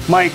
Mike,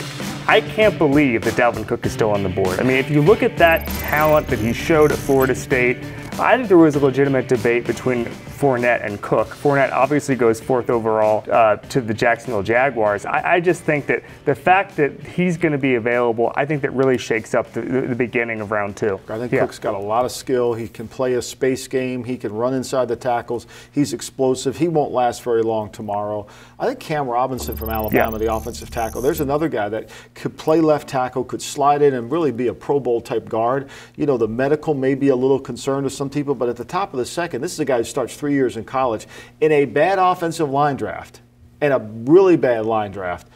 I can't believe that Dalvin Cook is still on the board. I mean, if you look at that talent that he showed at Florida State, I think there was a legitimate debate between Fournette and Cook. Fournette obviously goes fourth overall to the Jacksonville Jaguars. I just think that the fact that he's going to be available, I think that really shakes up the beginning of round two. I think Cook's got a lot of skill. He can play a space game. He can run inside the tackles. He's explosive. He won't last very long tomorrow. I think Cam Robinson from Alabama, the offensive tackle, there's another guy that could play left tackle, could slide in and really be a Pro Bowl type guard. You know, the medical may be a little concerned to some people, but at the top of the second, this is a guy who starts 3 years in college in a bad offensive line draft and a really bad line draft.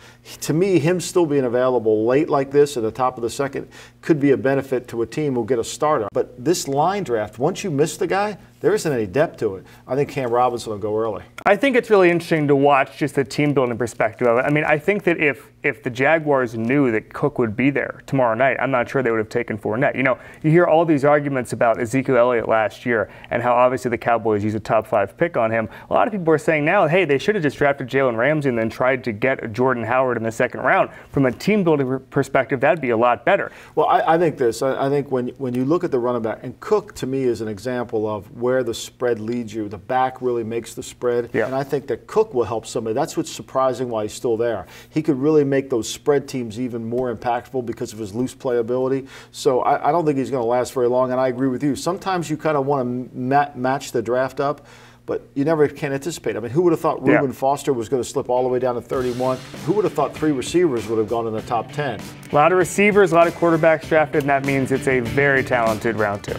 To me, him still being available late like this at the top of the second could be a benefit to a team who'll get a starter. But this line draft, once you miss the guy, there isn't any depth to it. I think Cam Robinson will go early. I think it's really interesting to watch just the team building perspective of it. I mean, I think that if the Jaguars knew that Cook would be there tomorrow night, I'm not sure they would have taken Fournette. You know, you hear all these arguments about Ezekiel Elliott last year and how obviously the Cowboys used a top 5 pick on him. A lot of people are saying now, hey, they should have just drafted Jalen Ramsey and then tried to get Jordan Howard in the second round. From a team building perspective, that'd be a lot better. Well, I think this. I think when you look at the running back, and Cook to me is an example of where the spread leads you. The back really makes the spread. And I think that Cook will help somebody. That's what's surprising why he's still there. He could really make those spread teams even more impactful because of his loose playability. So I don't think he's going to last very long, and I agree with you. Sometimes you kind of want to match the draft up, but you never can anticipate. I mean, who would have thought Reuben Foster was going to slip all the way down to 31? Who would have thought 3 receivers would have gone in the top 10? A lot of receivers, a lot of quarterbacks drafted, and that means it's a very talented round 2.